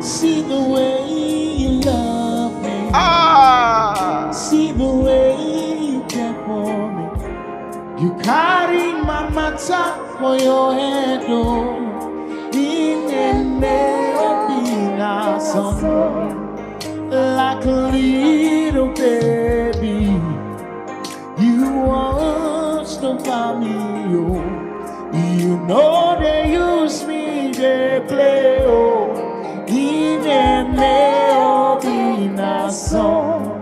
See the way you love me. See the way you care for me. You carry my matter for your head, oh. In and out, son, like a little baby. You watched over me, oh. You know they use me, they play, oh. In and out, son.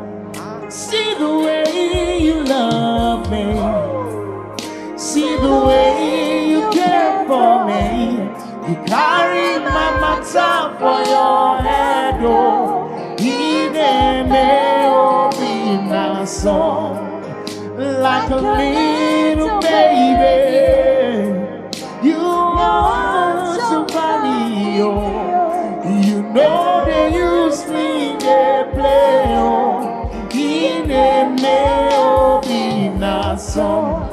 See the way you love me. See the way you care for me. You carry my matter for your head, oh. Even me, my son, like a little baby. You want somebody, oh. You know they use me, they play, oh. Even me, my son.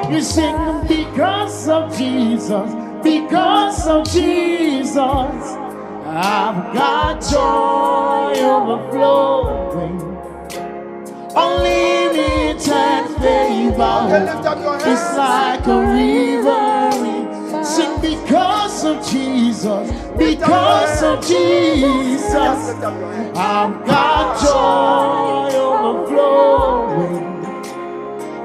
You sing because of Jesus, because of Jesus. I've got joy overflowing, unlimited favor. It's like a river. Sing because of Jesus, because of Jesus. I've got joy overflowing,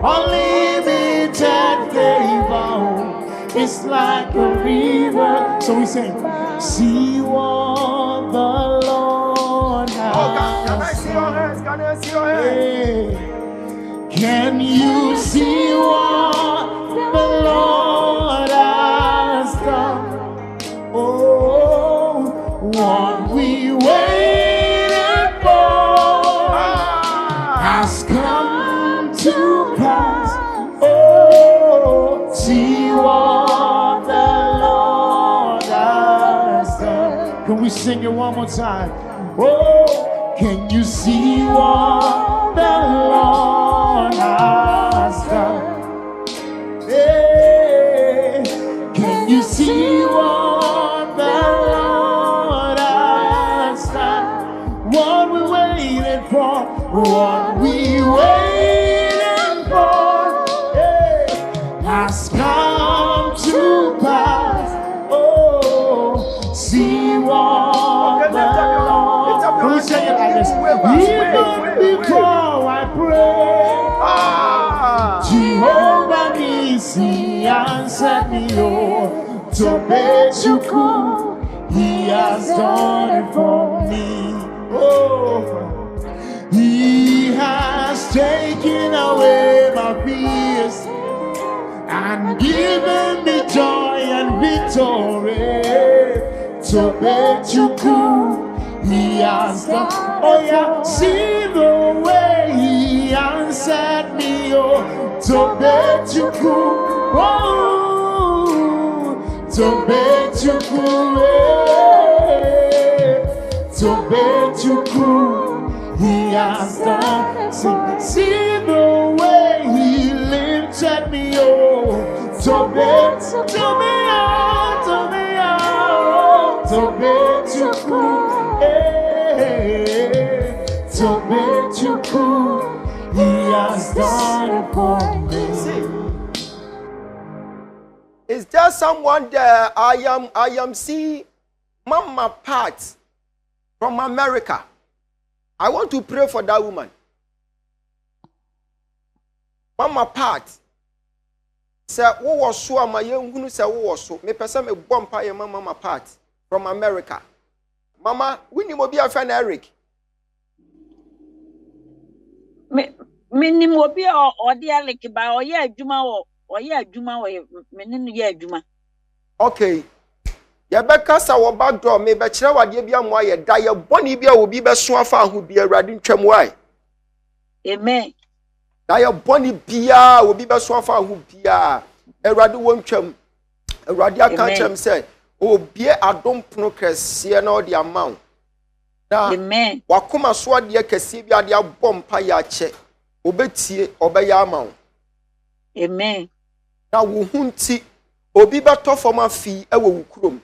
unlimited favor. It's like a river. So we sing, see what the Lord has. Can I see your hands? Can I see your hands? Can you see what the Lord has done? Oh, what we waited for has come to pass. Oh, see what the Lord has done. Can we sing it one more time? Oh, can you see what the Lord has done? Hey, can you see what the Lord has done? What we waited for, what we waited for, hey, has come to pass. Oh, see what the Lord. Can we say it like this? Even before I pray, Jehovah Nissi answered me, oh, to bet you could, he has done it for me. Oh, he has taken away my fears and given me joy and victory. To bet you could, he has done. Oh yeah, see the way he answered me, oh, to bet you could. Oh, to bet you could, to bet you could, he has done. See the way he lifted me, oh, to bet you could, to bet you could, he has done it for me. Is there someone there? I am seeing Mama Pat from America. I want to pray for that woman. Mama Pat. Say, what was so my young who say what was so? Me person me bompa your Mama Pat from America. Mama, we need to be a friend Eric. Me ni mo bi o de aleke ba o ye adwuma o ye adwuma o me ni ye adwuma. Okay. Yɛbɛka sa wɔ backdoor me bɛkyerɛ wadeɛ bi amoa yɛ da yɛ bɔne bi a obi bɛso afa aho bi Awurade ntwam wae. Amen. Da yɛ bɔne biara obi bɛso afa aho biara Awurade wɔ ntwam. Awurade aka kyerɛm sɛ obie adompono kɛseɛ na ɔde ama wo. Na wakoma so adeɛ kɛseɛ bi ade abɔ mpa yɛ akyɛ. Obetie ɔbɛyɛ ama wo. Amen. Na wo ho nti obi bɛtɔ fam afi ɛwɔ wo kurom.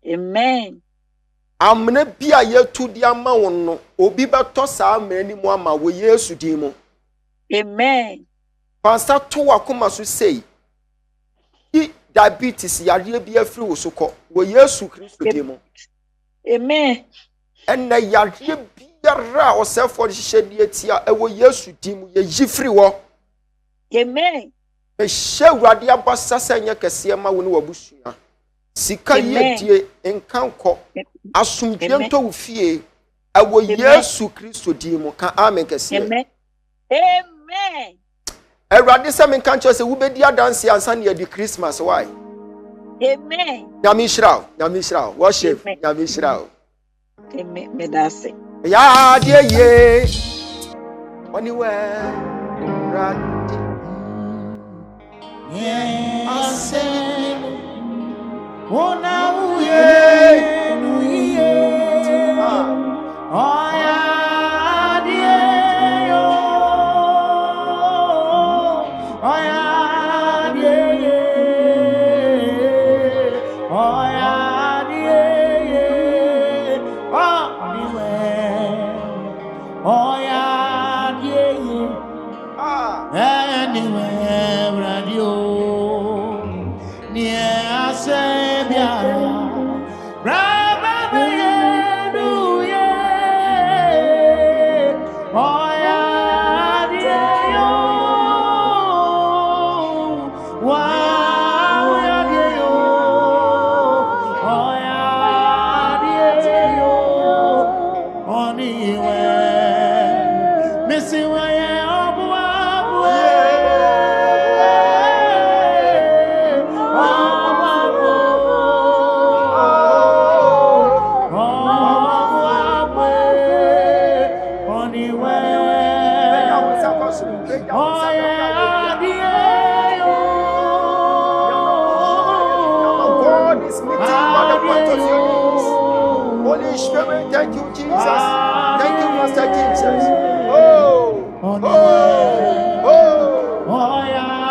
Amen. Amena bi a yɛtu di ama wo no obi bɛtɔ saa amena ni mu ama wo Yesu din mu. Amen. Pansa to wakoma so sei. Diabetes yadeɛ bi afiri wo so kɔ wo Yesu Kristo din mu. Amen. Ɛnna yadeɛ biara a ɔsɛfoɔ de hyehyɛ di etia ɛwɔ Yesu din mu yɛyi firi wɔ. Amen. Ɛhyɛ Awurade abasa sɛ nyɛ kɛseɛ ma wo ne wabusua. Sika yɛdie nkankɔ asomdwe ntɔ wo fie ɛwɔ Yesu Kristo din mu ka amen kɛseɛ. Amen. Amen. Awurade sɛ menka nkyerɛ sɛ wobɛdi adanse ansa ne yɛdi Christmas why? Amen. Nyame hyira wo, Nyame hyira wo. Worship, Nyame hyira wo. Amen. Medase. Ya deɛ ye anywhere right. Yeah, asem ona uye nuye oya die yo oya die oya die oya die anywhere radio near Sabia Rabba Yedu ye oya die yo wow ya die yo oya die yo anywhere missing where Holy Spirit, thank you, Jesus. Thank you, Master Jesus. Oh, oh, oh, oh, yeah.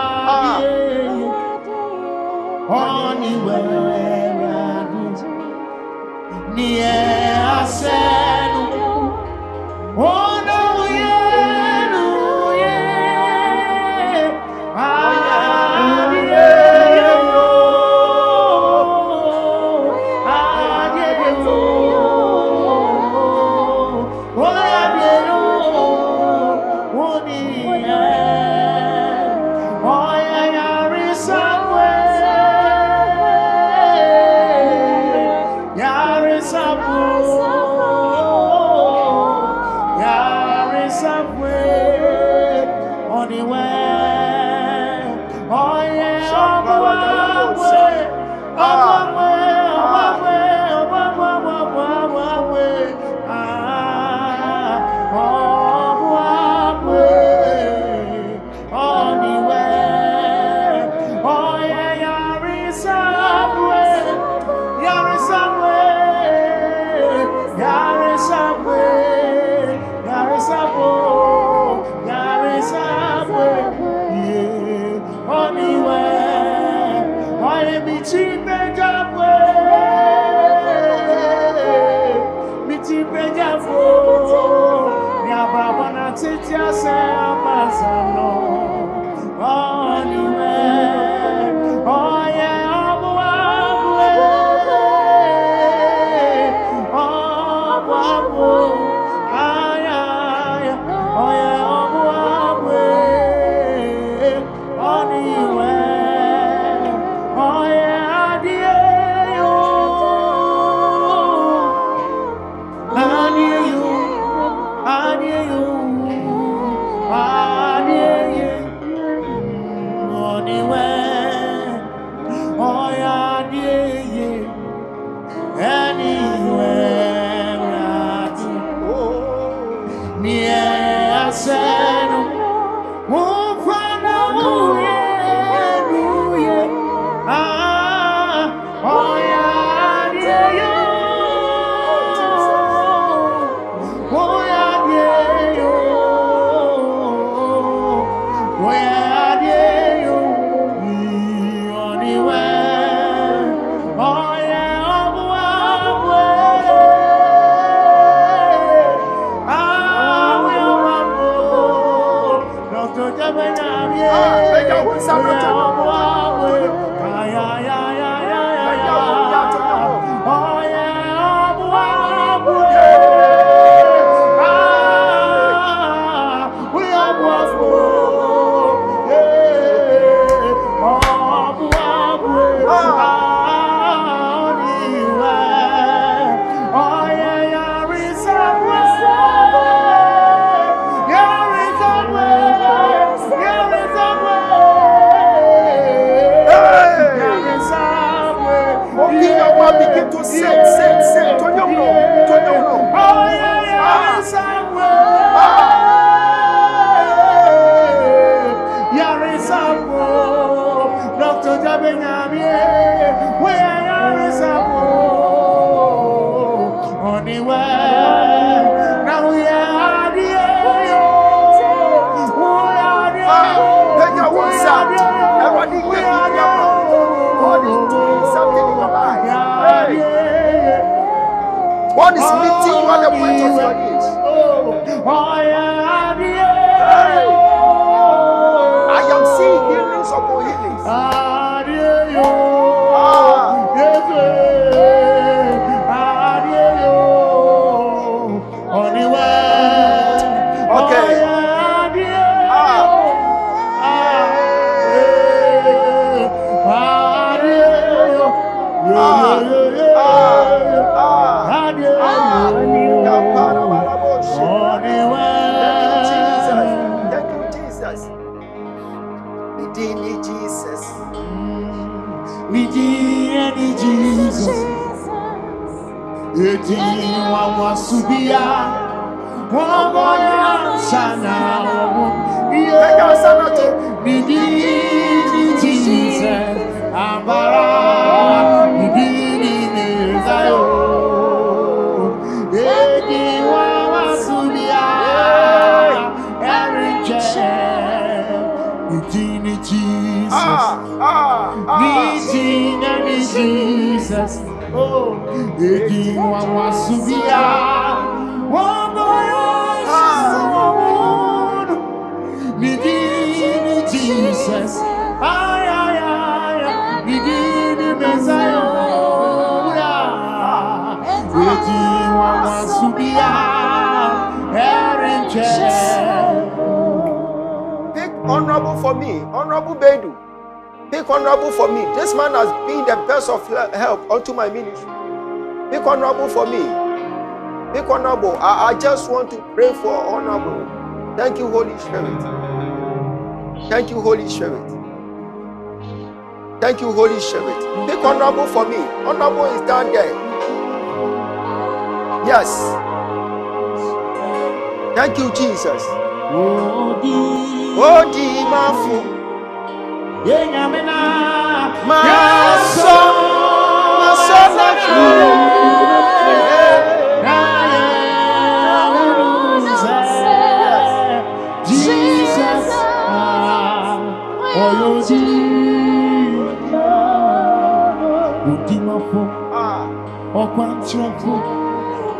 anywhere, near said, oh, begin to sit. Dr. Jabenyamie, where is anywhere? Now we are the God is meeting you at the point of your needs. I am seeing healings upon healings. Thank you, Jesus. Jesus. Eti wa subia Wagoya sana Jesus Ambara Nidini Nezayo Eti wa subia Eriche Nidini Jesus Nidini Jesus Oh, Edi wa subia, Nidi Jesus, Nidi Messiah, Edi wa subia, Pick honorable for me, honorable Bedu. Pick honorable for me. This man has been the best of help unto my ministry. Pick honorable for me. Pick honorable. I just want to pray for honorable. Thank you, Holy Spirit. Thank you, Holy Spirit. Thank you, Holy Spirit. Pick honorable for me. Honorable is down there. Yes. Thank you, Jesus. Oh, di mafu. Jesus,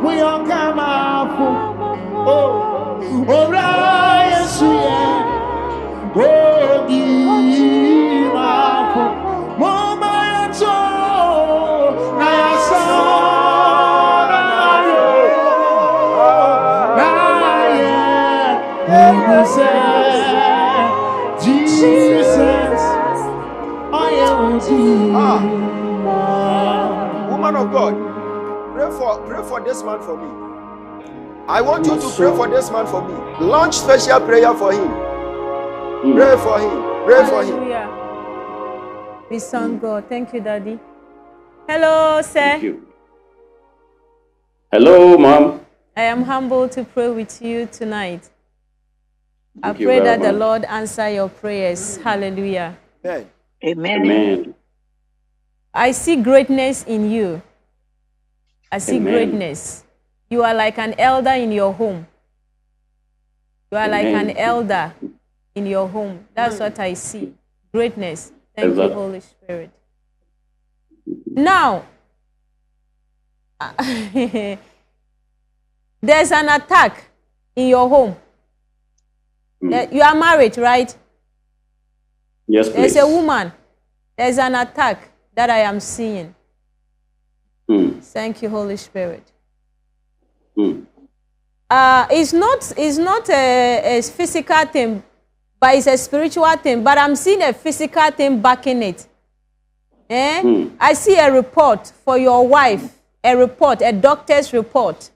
we all come out. Oh, yes, Jesus, woman of God, pray for this man for me. I want you to pray for this man for me. Launch special prayer for him. Pray for him. Pray for him. We thank God. Thank you, Daddy. Hello, sir. Thank you. Hello, Mom. I am humbled to pray with you tonight. I Thank you pray very that the much. Lord answer your prayers. Hallelujah. Amen. Amen. I see greatness in you. I see Amen. greatness. You are like an elder in your home. You are like an Amen. elder in your home. That's what I see. Greatness. Thank you, Exactly. Holy Spirit. Now, there's an attack in your home. You are married, right? Yes, please. There's a woman. There's an attack that I am seeing. Thank you, Holy Spirit. It's not a physical thing, but it's a spiritual thing. But I'm seeing a physical thing backing it. I see a report for your wife. A report, a doctor's report.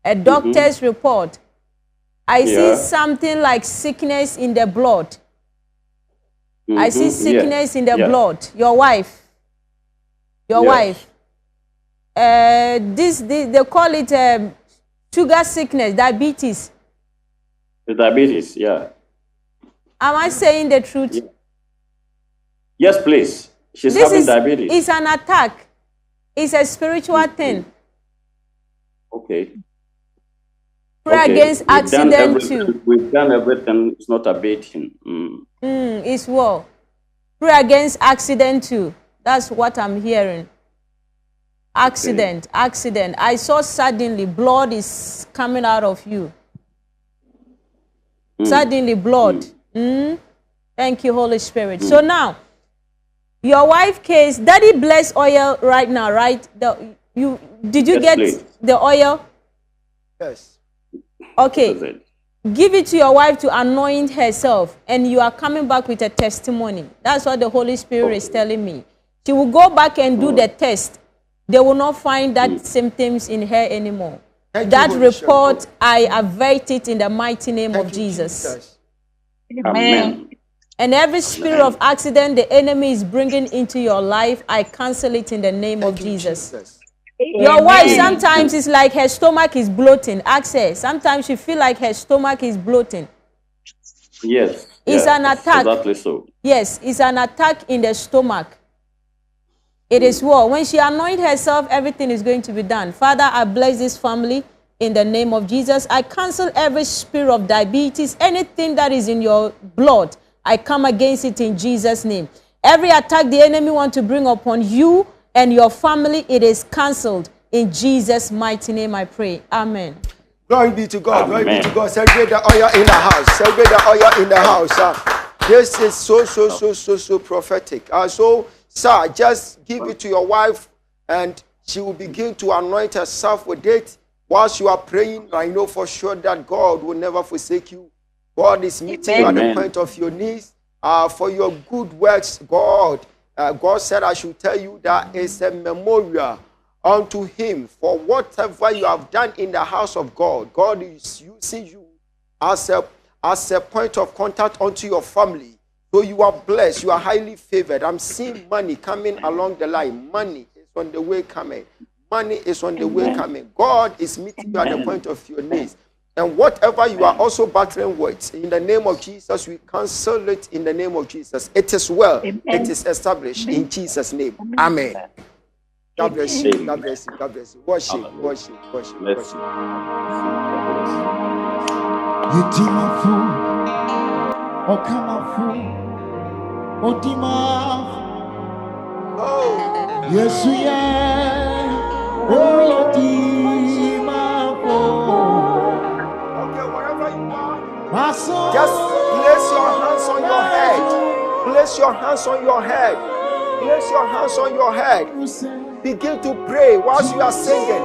A doctor's report. I see something like sickness in the blood. I see sickness in the blood. Your wife. Your wife. This they call it sugar sickness, diabetes. The diabetes, yeah. Am I saying the truth? Yes, please. She's having diabetes. It's an attack. It's a spiritual thing. Okay. Pray against accident too. We've done everything. It's not abating. It's war. Pray against accident too. That's what I'm hearing. Accident. I saw suddenly blood is coming out of you. Suddenly blood. Thank you, Holy Spirit. So now, your wife case, Daddy bless oil right now, right? Did you get the oil? Yes. Okay. Give it to your wife to anoint herself, and you are coming back with a testimony. That's what the Holy Spirit is telling me. She will go back and do the test. They will not find that symptoms in her anymore. That report, I avert it in the mighty name of Jesus. Amen. And every spirit of accident the enemy is bringing into your life, I cancel it in the name of Jesus. Your wife, sometimes it's like her stomach is bloating. Ask her. Sometimes you feel like her stomach is bloating. Yes. It's an attack. Exactly so. Yes, it's an attack in the stomach. It is war. When she anoints herself, everything is going to be done. Father, I bless this family in the name of Jesus. I cancel every spirit of diabetes, anything that is in your blood. I come against it in Jesus' name. Every attack the enemy wants to bring upon you and your family, it is cancelled. In Jesus' mighty name I pray. Amen. Glory be to God. Amen. Glory be to God. Celebrate the oil in the house. Celebrate the oil in the house. This is so prophetic. So, sir, just give it to your wife and she will begin to anoint herself with it. Whilst you are praying, I know for sure that God will never forsake you. God is meeting you at the point of your knees. For your good works, God said, I should tell you that it's a memorial unto him for whatever you have done in the house of God. God is using you as a point of contact unto your family. So you are blessed. You are highly favored. I'm seeing money coming along the line. Money is on the way coming. Money is on the way coming. God is meeting you at the point of your knees. And whatever you are also battling with, in the name of Jesus, we cancel it in the name of Jesus. It is well. Amen. It is established in Jesus' name. Amen. God bless you. God bless you. God bless you. Worship. Oh, yes, we are. Oh, okay, wherever you are, just place your hands on your head. Place your hands on your head. Place your hands on your head. Begin to pray whilst you are singing.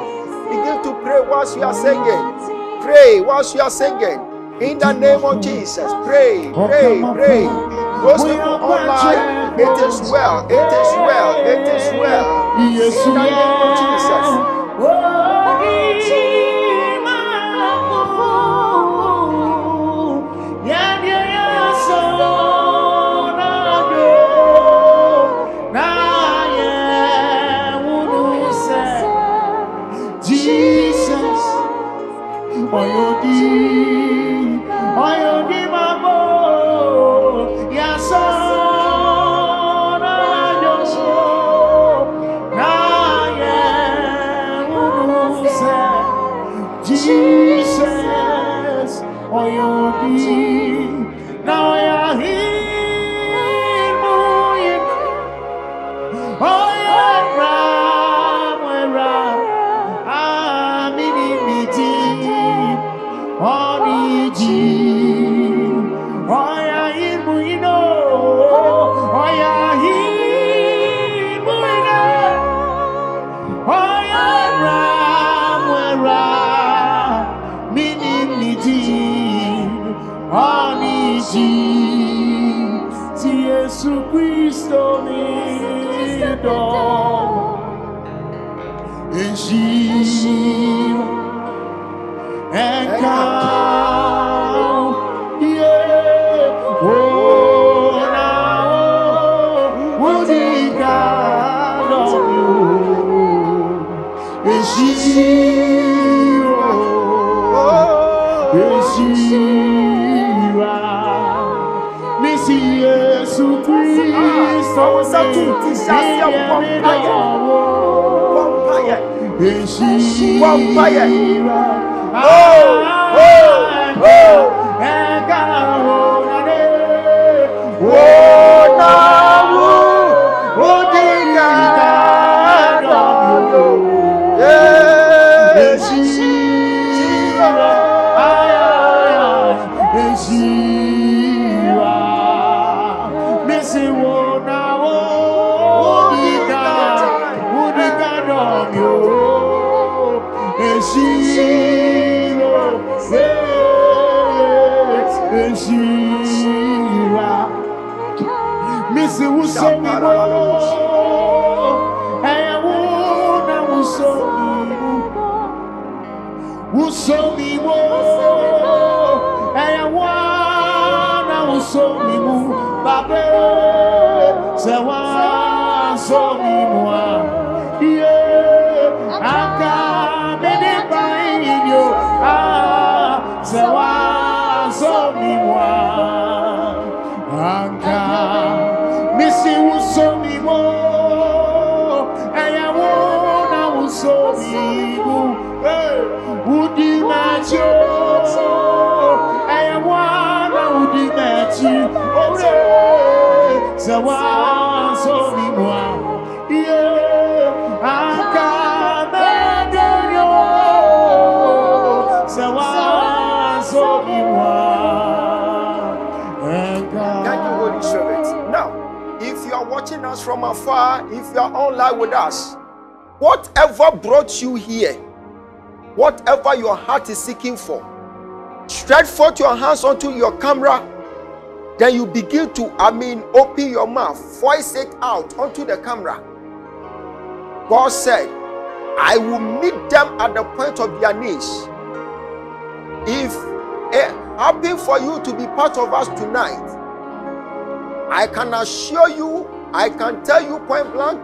Begin to pray whilst you are singing. Pray whilst you are singing. In the name of Jesus. Pray. Those people online, it is well. It is well. It is well. In the name of Jesus. Jesus. From afar, if you are online with us, whatever brought you here, whatever your heart is seeking for, stretch forth your hands onto your camera, then you begin to open your mouth, voice it out onto the camera. God said, I will meet them at the point of their knees. If it happened for you to be part of us tonight, I can assure you, I can tell you point blank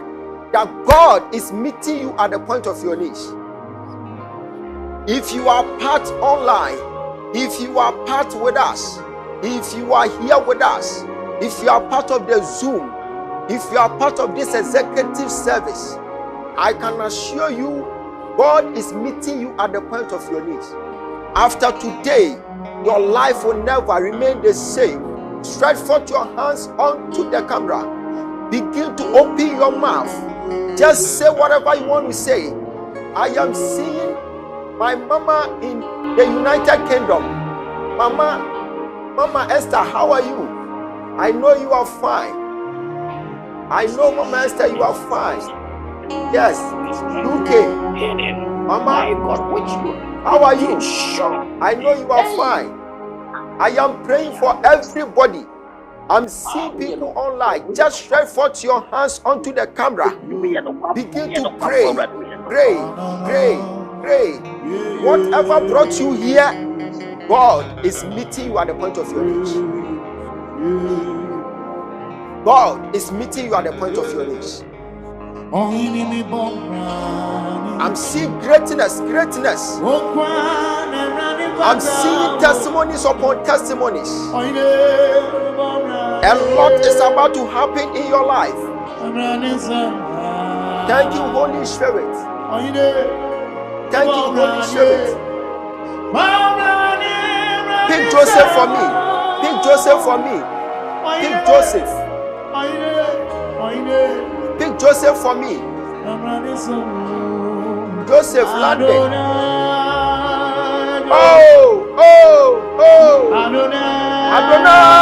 that God is meeting you at the point of your knees. If you are part online, if you are part with us, if you are here with us, if you are part of the Zoom, if you are part of this executive service, I can assure you God is meeting you at the point of your knees. After today, your life will never remain the same. Stretch forth your hands onto the camera. Begin to open your mouth. Just say whatever you want to say. I am seeing my mama in the United Kingdom. Mama Esther, how are you? I know you are fine. I know, Mama Esther, you are fine. Yes, UK. Mama, how are you? I know you are fine. I am praying for everybody. I'm seeing people online. Just stretch forth your hands onto the camera. Begin to pray. Pray. Pray. Pray. Whatever brought you here, God is meeting you at the point of your knees. God is meeting you at the point of your knees. I'm seeing greatness. I'm seeing testimonies upon testimonies. A lot is about to happen in your life. Thank you, Holy Spirit. Thank you, Holy Spirit. Pick Joseph for me. Pick Joseph for me. Pick Joseph. Pick Joseph for me. Joseph London. Oh. Adonai.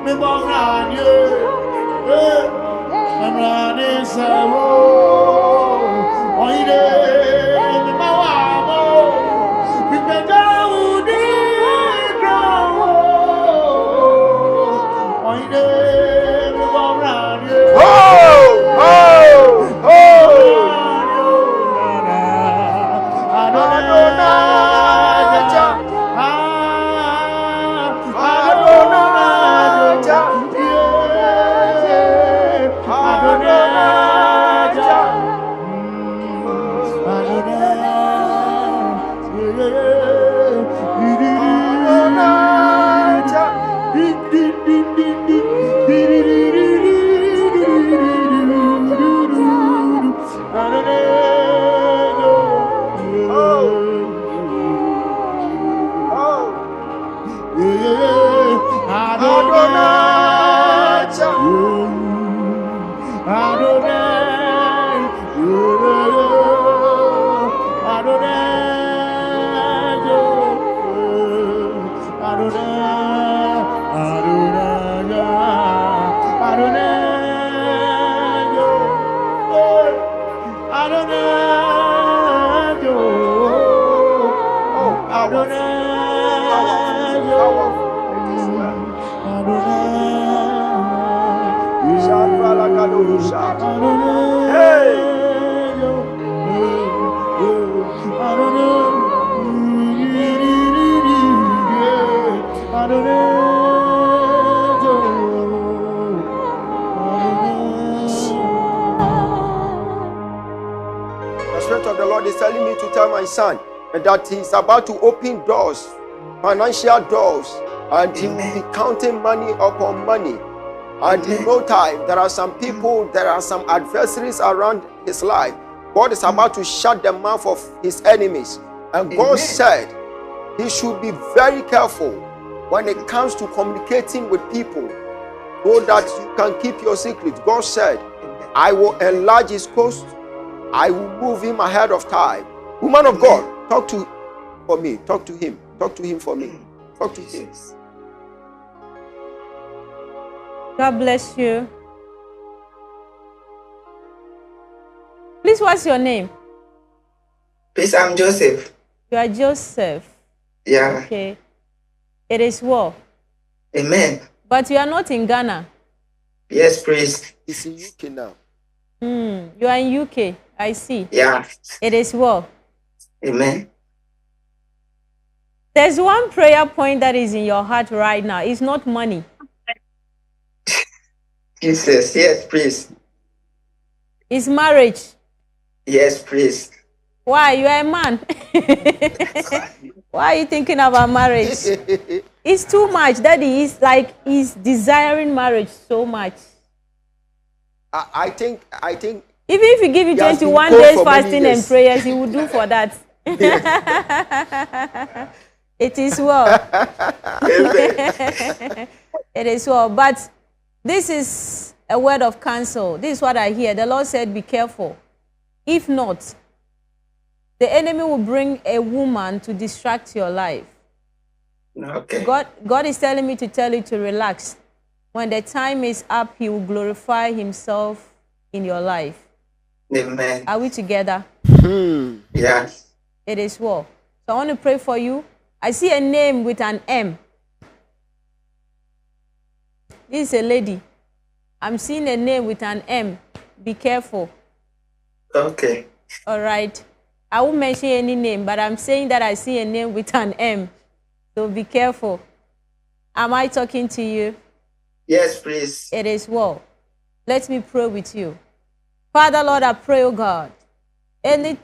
Me bom ranye, I'm running so. Oide, me mawamo, me pejaudi growo. Oide, me bom ranye. The Spirit of the Lord is telling me to tell my son that he's about to open doors, financial doors, and he will be counting money upon money. And in no time, there are some people, there are some adversaries around his life. God is about to shut the mouth of his enemies. And God said he should be very careful when it comes to communicating with people so that you can keep your secret. God said, I will enlarge his coast. I will move him ahead of time. Woman of God, talk to for me. Talk to him. Talk to him for me. Talk to him. God bless you. Please, what's your name? Please, I'm Joseph. You are Joseph. Yeah. Okay. It is well. Amen. But you are not in Ghana. Yes, please. He's in UK now. You are in UK. I see. Yeah. It is well. Amen. There's one prayer point that is in your heart right now. It's not money. Jesus, yes, please. It's marriage. Yes, please. Why? You are a man. Why are you thinking about marriage? It's too much. Daddy is like, he's desiring marriage so much. I think Even if you give you He has 21 been days called for many fasting years. and prayers, he will do for that. It is well. It is well. But this is a word of counsel. This is what I hear. The Lord said, be careful. If not, the enemy will bring a woman to distract your life. Okay. God is telling me to tell you to relax. When the time is up, he will glorify himself in your life. Amen. Are we together? Yeah. It is well. So I want to pray for you. I see a name with an M. This is a lady. I'm seeing a name with an M. Be careful. Okay. All right. I won't mention any name, but I'm saying that I see a name with an M. So be careful. Am I talking to you? Yes, please. It is well. Let me pray with you. Father, Lord, I pray, oh God, anyone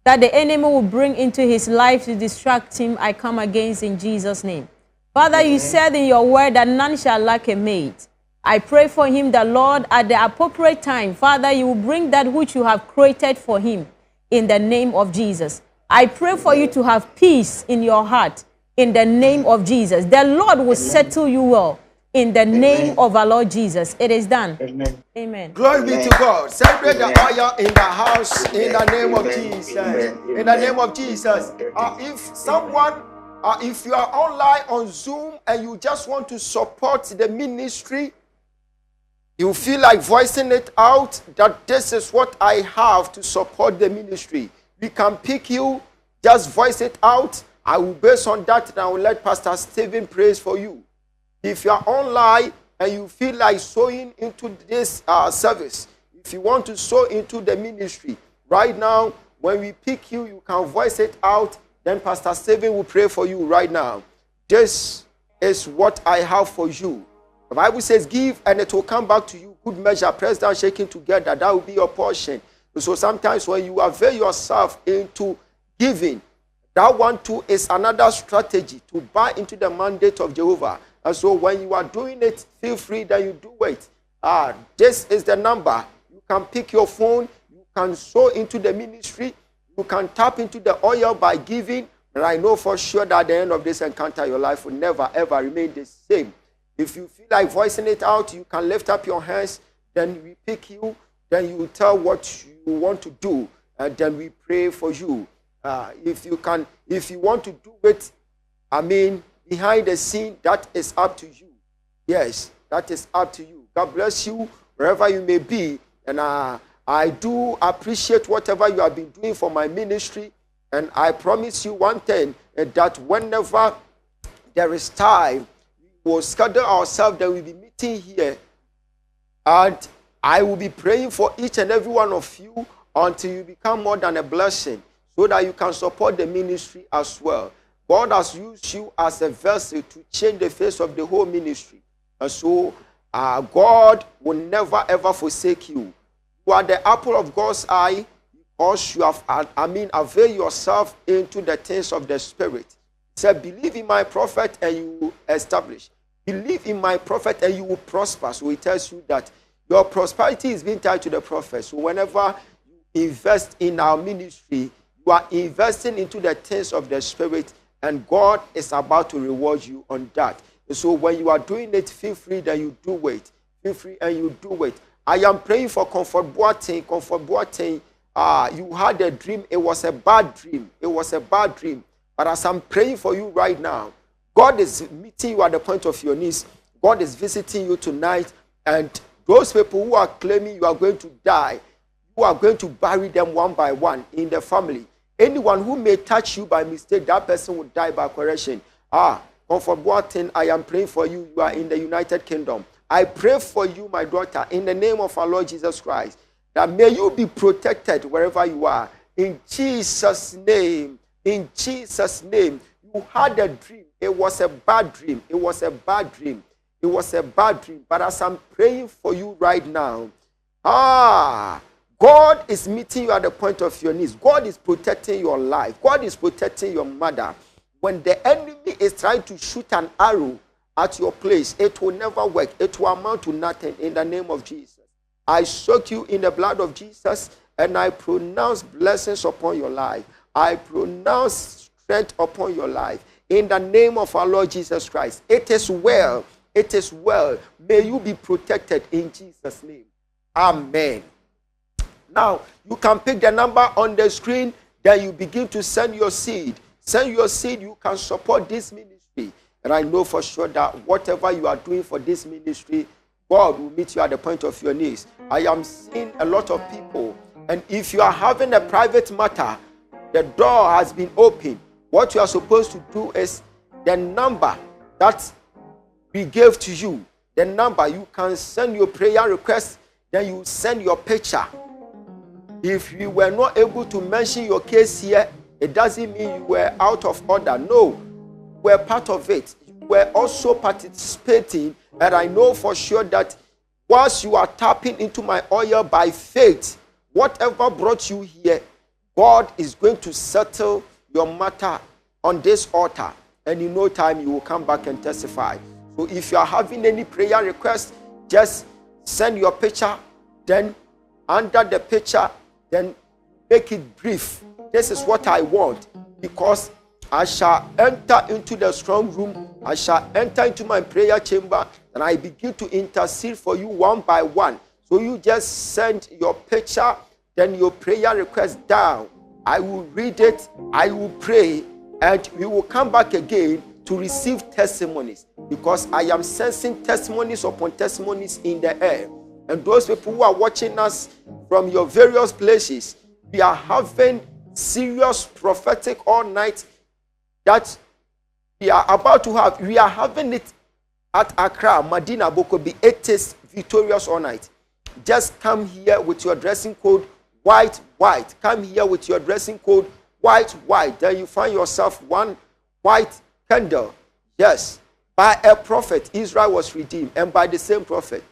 that the enemy will bring into his life to distract him, I come against in Jesus' name. Father, you said in your word that none shall lack a mate. I pray for him that, Lord, at the appropriate time, Father, you will bring that which you have created for him in the name of Jesus. I pray for you to have peace in your heart in the name of Jesus. The Lord will settle you well in the name of our Lord Jesus. It is done. Amen. Amen. Glory be to God. Celebrate the oil in the house in the name of Jesus. In the name of Jesus. If someone If you are online on Zoom and you just want to support the ministry, you feel like voicing it out that this is what I have to support the ministry. We can pick you, just voice it out. I will base on that and I will let Pastor Stephen pray for you. If you are online and you feel like sowing into this service, if you want to sow into the ministry, right now, when we pick you, you can voice it out. Then Pastor Stephen will pray for you right now. This is what I have for you. The Bible says, give and it will come back to you. Good measure, pressed down, shaking together. That will be your portion. So sometimes when you avail yourself into giving, that one too is another strategy to buy into the mandate of Jehovah. And so when you are doing it, feel free that you do it. This is the number. You can pick your phone. You can sow into the ministry. You can tap into the oil by giving. And I know for sure that at the end of this encounter, your life will never, ever remain the same. If you feel like voicing it out, you can lift up your hands. Then we pick you. Then you tell what you want to do. And then we pray for you. If you want to do it, behind the scene, that is up to you. Yes, that is up to you. God bless you wherever you may be. And I do appreciate whatever you have been doing for my ministry. And I promise you one thing, that whenever there is time, we will schedule ourselves that we'll be meeting here. And I will be praying for each and every one of you until you become more than a blessing, so that you can support the ministry as well. God has used you as a vessel to change the face of the whole ministry. And so God will never ever forsake you. You are the apple of God's eye because you have, avail yourself into the things of the Spirit. He said, believe in my prophet and you will establish. Believe in my prophet and you will prosper. So he tells you that your prosperity is being tied to the prophet. So whenever you invest in our ministry, you are investing into the things of the Spirit, and God is about to reward you on that. So when you are doing it, feel free that you do it. Feel free and you do it. I am praying for Comfort Boateng. Comfort Boateng, you had a dream. It was a bad dream. It was a bad dream. But as I'm praying for you right now, God is meeting you at the point of your knees. God is visiting you tonight. And those people who are claiming you are going to die, you are going to bury them one by one in the family. Anyone who may touch you by mistake, that person will die by correction. Comfort Boateng, I am praying for you. You are in the United Kingdom. I pray for you, my daughter, in the name of our Lord Jesus Christ, that may you be protected wherever you are. In Jesus' name, in Jesus' name. You had a dream. It was a bad dream. It was a bad dream. It was a bad dream. But as I'm praying for you right now, God is meeting you at the point of your knees. God is protecting your life. God is protecting your mother. When the enemy is trying to shoot an arrow at your place, it will never work. It will amount to nothing in the name of Jesus. I soak you in the blood of Jesus, and I pronounce blessings upon your life. I pronounce strength upon your life. In the name of our Lord Jesus Christ. It is well. It is well. May you be protected in Jesus' name. Amen. Now, you can pick the number on the screen, then you begin to send your seed. Send your seed, you can support this ministry. And I know for sure that whatever you are doing for this ministry, God will meet you at the point of your knees. I am seeing a lot of people. And if you are having a private matter, the door has been opened. What you are supposed to do is the number that we gave to you. The number, you can send your prayer request, then you send your picture. If you were not able to mention your case here, it doesn't mean you were out of order. No, you were part of it. You were also participating. And I know for sure that once you are tapping into my oil by faith, whatever brought you here, God is going to settle your matter on this altar. And in no time, you will come back and testify. So if you are having any prayer request, just send your picture. Then under the picture, then make it brief. This is what I want, because I shall enter into the strong room. I shall enter into my prayer chamber, and I begin to intercede for you one by one. So you just send your picture, then your prayer request down. I will read it, I will pray, And we will come back again to receive testimonies, because I am sensing testimonies upon testimonies in the air. And those people who are watching us from your various places, we are having serious prophetic all night that we are about to have. We are having it at Accra, Medina, Bokobi. It is victorious all night. Just come here with your dressing code white, white. Come here with your dressing code white, white. Then you find yourself one white candle. Yes, by a prophet, Israel was redeemed, and by the same prophet,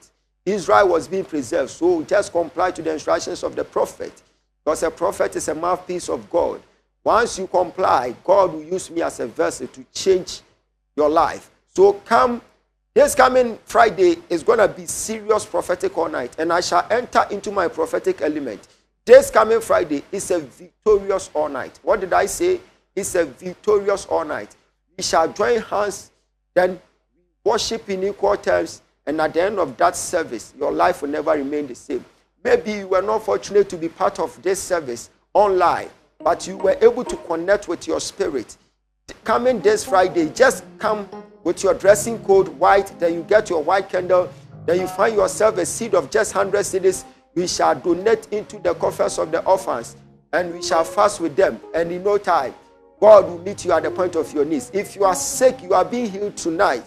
Israel was being preserved. So just comply to the instructions of the prophet, because a prophet is a mouthpiece of God. Once you comply, God will use me as a vessel to change your life. So come, this coming Friday is going to be serious prophetic all night, and I shall enter into my prophetic element. This coming Friday is a victorious all night. What did I say? It's a victorious all night. We shall join hands, then worship in equal terms, and at the end of that service, your life will never remain the same. Maybe you were not fortunate to be part of this service online, but you were able to connect with your spirit. Coming this Friday, just come with your dressing code white, then you get your white candle, then you find yourself a seed of just 100 cedis. We shall donate into the coffers of the orphans, and we shall fast with them. And in no time, God will meet you at the point of your needs. If you are sick, you are being healed tonight.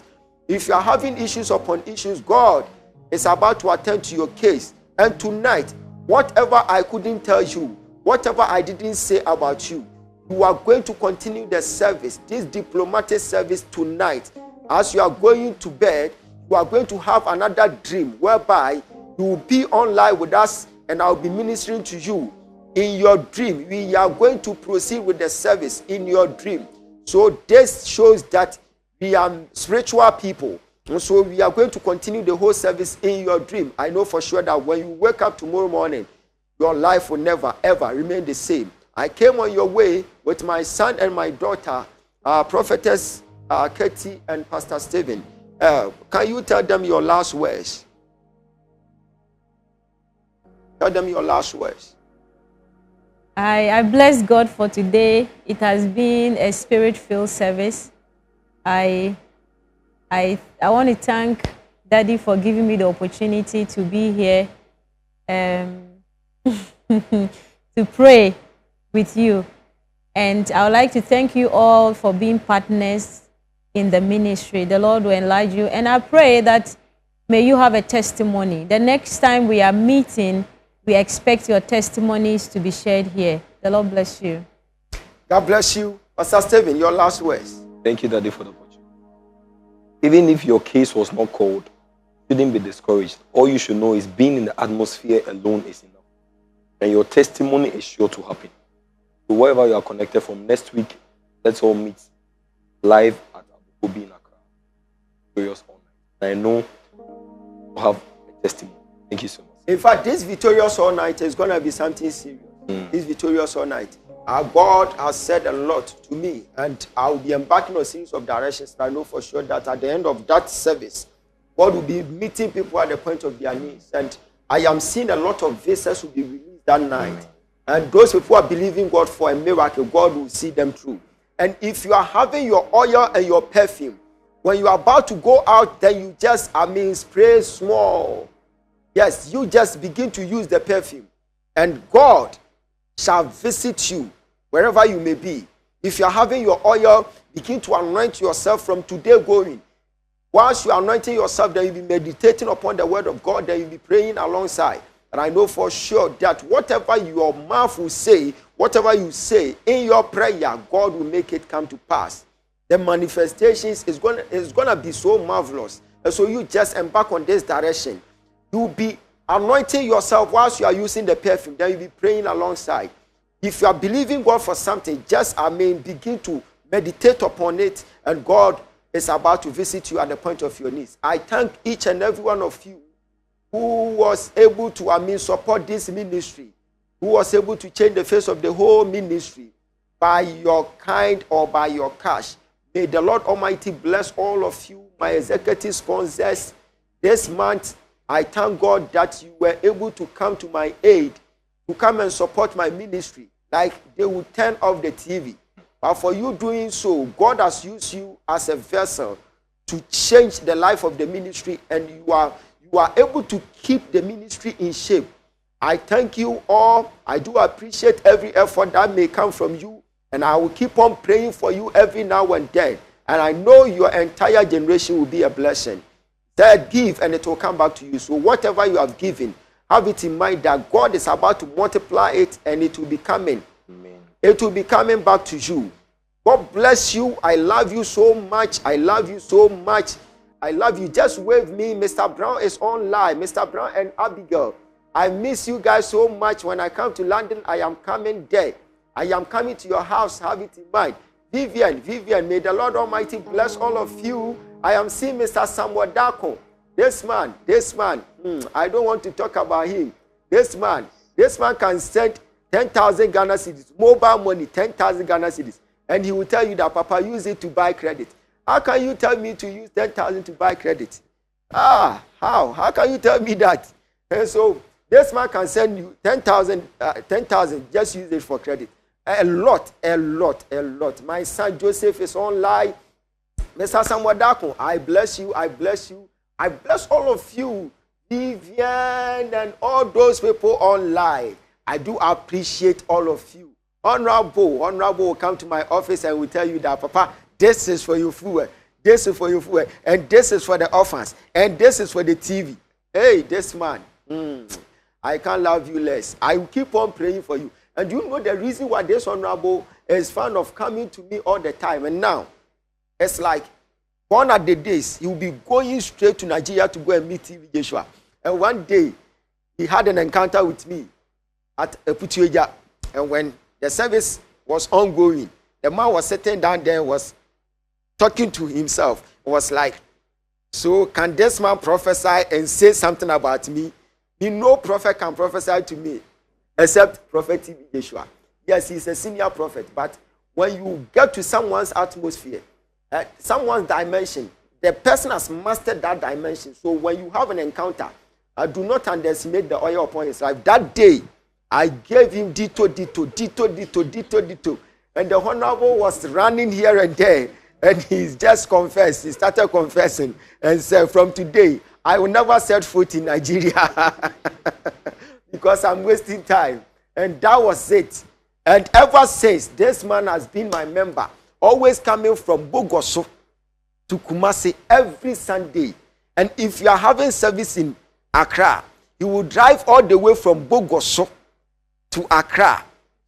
If you are having issues upon issues, God is about to attend to your case. And tonight, whatever I couldn't tell you, whatever I didn't say about you, you are going to continue the service, this diplomatic service tonight. As you are going to bed, you are going to have another dream whereby you will be online with us, and I will be ministering to you in your dream. We are going to proceed with the service in your dream. So this shows that we are spiritual people. And so we are going to continue the whole service in your dream. I know for sure that when you wake up tomorrow morning, your life will never, ever remain the same. I came on your way with my son and my daughter, Prophetess Katie and Pastor Stephen. Can you tell them your last words? Tell them your last words. I bless God for today. It has been a spirit-filled service. I want to thank Daddy for giving me the opportunity to be here to pray with you. And I would like to thank you all for being partners in the ministry. The Lord will enlarge you. And I pray that may you have a testimony. The next time we are meeting, we expect your testimonies to be shared here. The Lord bless you. God bless you. Pastor Stephen, your last words. Thank you, Daddy, for the opportunity. Even if your case was not called, you shouldn't be discouraged. All you should know is being in the atmosphere alone is enough. And your testimony is sure to happen. So wherever you are connected from next week, let's all meet live at Abu Dhabi in Accra. Victorious all night. And I know you have a testimony. Thank you so much. In fact, this victorious all night is going to be something serious. This victorious all night. Our God has said a lot to me, and I will be embarking on a series of directions. I know for sure that at the end of that service, God will be meeting people at the point of their needs. And I am seeing a lot of visas will be released that night. And those people who are believing God for a miracle, God will see them through. And if you are having your oil and your perfume, when you are about to go out, then you just, spray small. Yes, you just begin to use the perfume. And God shall visit you wherever you may be. If you are having your oil, begin to anoint yourself from today going. Whilst you are anointing yourself, then you'll be meditating upon the word of God, then you'll be praying alongside. And I know for sure that whatever your mouth will say, whatever you say in your prayer, God will make it come to pass. The manifestations is going to be so marvelous. And so you just embark on this direction. You'll be anointing yourself whilst you are using the perfume. Then you'll be praying alongside. If you are believing God for something, just, begin to meditate upon it. And God is about to visit you at the point of your needs. I thank each and every one of you who was able to, support this ministry, who was able to change the face of the whole ministry by your kind or by your cash. May the Lord Almighty bless all of you, my executive sponsors. This month, I thank God that you were able to come to my aid, to come and support my ministry. Like they would turn off the TV, But for you doing so, God has used you as a vessel to change the life of the ministry, and you are able to keep the ministry in shape. I thank you all. I do appreciate every effort that may come from you, and I will keep on praying for you every now and then. And I know your entire generation will be a blessing. That give and it will come back to you. So whatever you have given, have it in mind that God is about to multiply it, and it will be coming. Amen. It will be coming back to you. God bless you. I love you so much. I love you so much. I love you. Just wave me. Mr. Brown is online. Mr. Brown and Abigail. I miss you guys so much. When I come to London, I am coming there. I am coming to your house. Have it in mind. Vivian, may the Lord Almighty bless all of you. I am seeing Mr. Samuel Dako. This man, I don't want to talk about him. This man can send 10,000 Ghana cedis, mobile money, 10,000 Ghana cedis. And he will tell you that, Papa, use it to buy credit. How can you tell me to use 10,000 to buy credit? How? How can you tell me that? And so, this man can send you 10,000, just use it for credit. A lot. My son Joseph is online. Mr. Samuel Dako, I bless you. I bless all of you. Vivian and all those people online. I do appreciate all of you. Honorable will come to my office and will tell you that, Papa, this is for your food. This is for your food. And this is for the orphans. And this is for the TV. Hey, this man. I can't love you less. I will keep on praying for you. And you know the reason why this honorable is fond of coming to me all the time. And now, it's like, one of the days, he will be going straight to Nigeria to go and meet TV Joshua. And one day, he had an encounter with me at Ogyaba. And when the service was ongoing, the man was sitting down there and was talking to himself. It was like, so can this man prophesy and say something about me? No prophet can prophesy to me except Prophet TV Joshua. Yes, he's a senior prophet, but when you get to someone's atmosphere, someone's dimension, the person has mastered that dimension. So when you have an encounter, do not underestimate the oil upon his life. That day, I gave him ditto. And the honorable was running here and there. And he's just confessed. He started confessing and said, from today, I will never set foot in Nigeria because I'm wasting time. And that was it. And ever since, this man has been my member, always coming from Bogoso to Kumasi every Sunday. And if you are having service in Accra, he will drive all the way from Bogoso to Accra.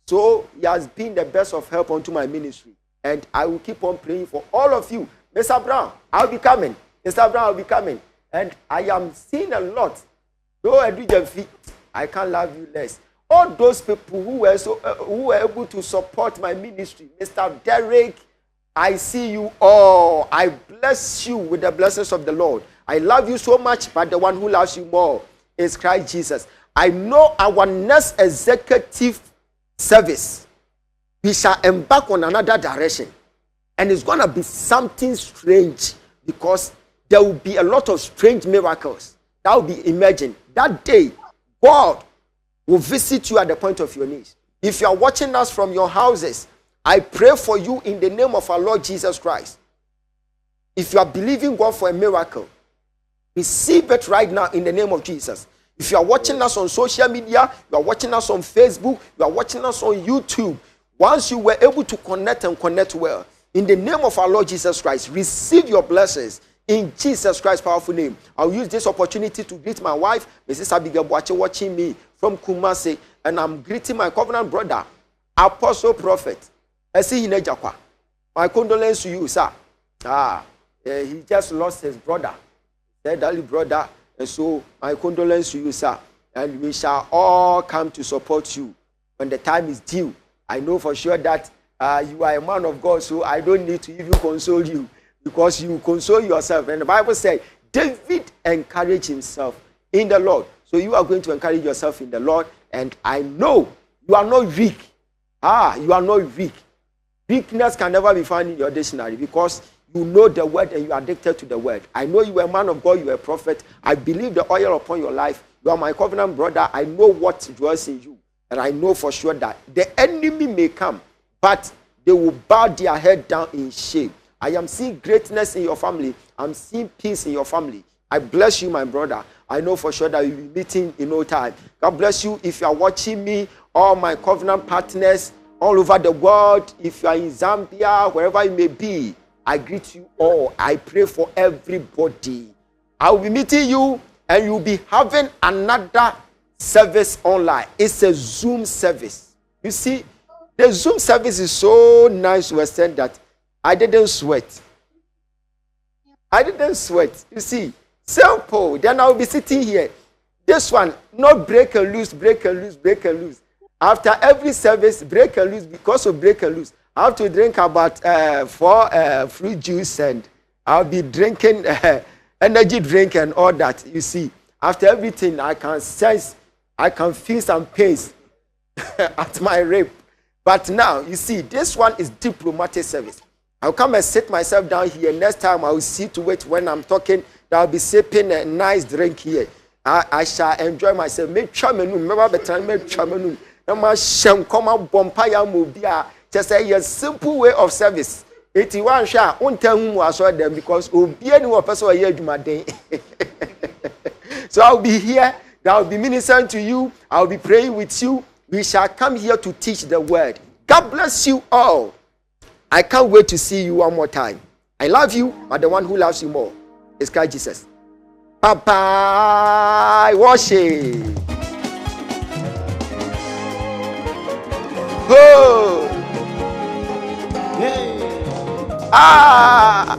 So he has been the best of help unto my ministry. And I will keep on praying for all of you. Mr. Brown, I'll be coming. Mr. Brown, I'll be coming. And I am seeing a lot. Though I do your feet, I can't love you less. All those people who were able to support my ministry, Mr. Derek, I see you all. I bless you with the blessings of the Lord. I love you so much, but the one who loves you more is Christ Jesus. I know our next executive service, we shall embark on another direction. And it's going to be something strange because there will be a lot of strange miracles that will be emerging. That day, God will visit you at the point of your knees. If you are watching us from your houses, I pray for you in the name of our Lord Jesus Christ. If you are believing God for a miracle, receive it right now in the name of Jesus. If you are watching us on social media, you are watching us on Facebook, you are watching us on YouTube, once you were able to connect and connect well, in the name of our Lord Jesus Christ, receive your blessings in Jesus Christ's powerful name. I'll use this opportunity to greet my wife, Mrs. Abigail Boache, watching me from Kumasi, and I'm greeting my covenant brother, Apostle Prophet. My condolence to you, sir. He just lost his brother, elderly brother, and so my condolence to you, sir. And we shall all come to support you when the time is due. I know for sure that you are a man of God, so I don't need to even console you because you console yourself. And the Bible says David encouraged himself in the Lord. So you are going to encourage yourself in the Lord. And I know you are not weak. You are not weak. Weakness can never be found in your dictionary because you know the word and you are addicted to the word. I know you are a man of God, you are a prophet. I believe the oil upon your life. You are my covenant brother. I know what dwells in you. And I know for sure that the enemy may come, but they will bow their head down in shame. I am seeing greatness in your family. I'm seeing peace in your family. I bless you, my brother. I know for sure that we'll be meeting in no time. God bless you. If you are watching me, all my covenant partners all over the world, if you are in Zambia, wherever you may be, I greet you all. I pray for everybody. I will be meeting you, and you'll be having another service online. It's a Zoom service. You see, the Zoom service is so nice to the extent that I didn't sweat. You see, simple. Then I'll be sitting here. This one, not break and loose, break and loose, break and loose. After every service, break and loose. Because of break and loose, I have to drink about 4 fruit juice, and I'll be drinking energy drink and all that. You see, after everything, I can sense, I can feel some pains at my rib. But now, you see, this one is diplomatic service. I'll come and sit myself down here. Next time, I will see to it when I'm talking. I'll be sipping a nice drink here. I shall enjoy myself. Make chamenu, remember the time, make chamenu. Just a simple way of service. 81 sha won't tell whom I saw them because be any person here do my day. So I'll be here. I'll be ministering to you. I'll be praying with you. We shall come here to teach the word. God bless you all. I can't wait to see you one more time. I love you, but the one who loves you more is Christ Jesus. Bye-bye. Worship. Oh. Yeah. Ah.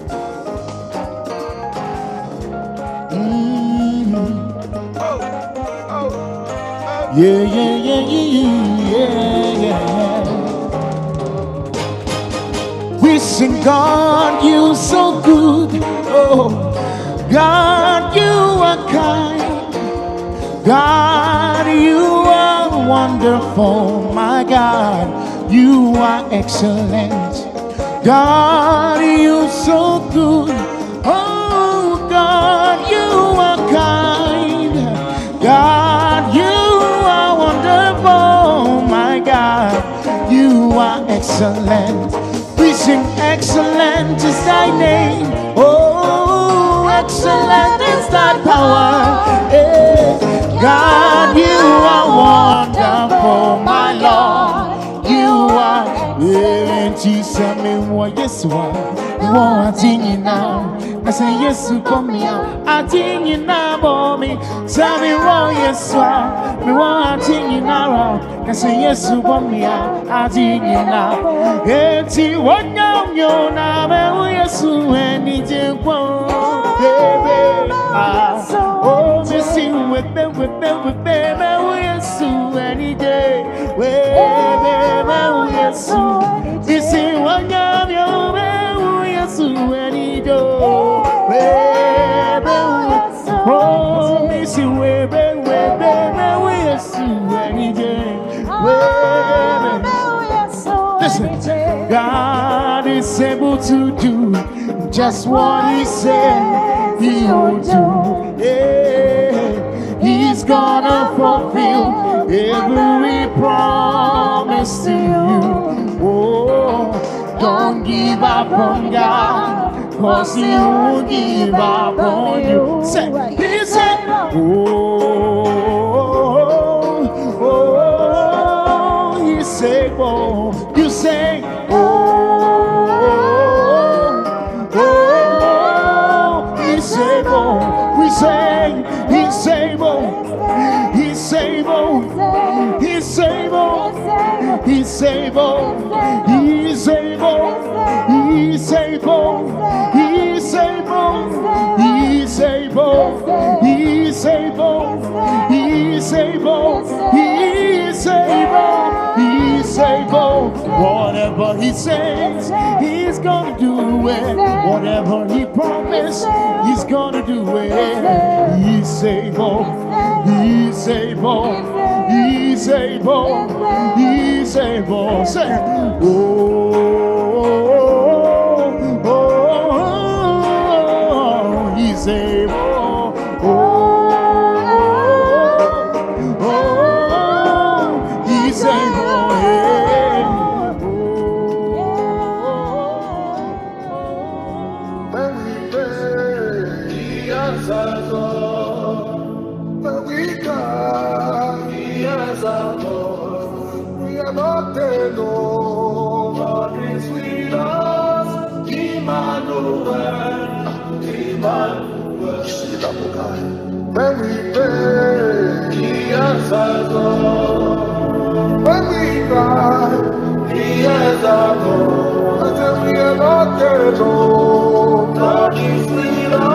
Yeah, yeah, yeah, yeah, yeah. We sing, God, you so good. Oh, God, you are kind. God, you are wonderful. My God, you are excellent. God, you so good. Oh, God, you are kind. God, you are wonderful. My God, you are excellent. We sing, excellent is thy name. Oh, excellent is thy power. Hey, God, you are wonderful, my Lord. You are. Jesus, me want yes one. You want a thing now. I say yes for me. A thing now for me. Tell me what yes one. Me want a thing now. I say yes for me. A thing now. Eti what now you na me yes anything for baby. Oh, me see with them baby yes any day. Baby yes. You see what I'm your yes any day. Baby oh, me see baby yes any day. Listen, God is able to do just what He said He will do. Yeah, He's gonna fulfill every promise to you. Oh, don't give up on God, 'cause He won't give up on you. Say, He said, oh, He's able. You say, He's able. We say, He's able. He's able. He's able. He's able. He's able. He's able. He's able. He's able. He's able. He's able. He's able. He's able. Whatever He says, He's gonna do it. Whatever He promised, He's gonna do it. He's able. He's able. He's able. He's able. Say, oh, He's able. He's able. answers all. When we cry, He answers all. We are not alone. God is with us. Emmanuel, Emmanuel. When we pray, He answers all. When we cry, He answers all. Until we are not alone. God is with us.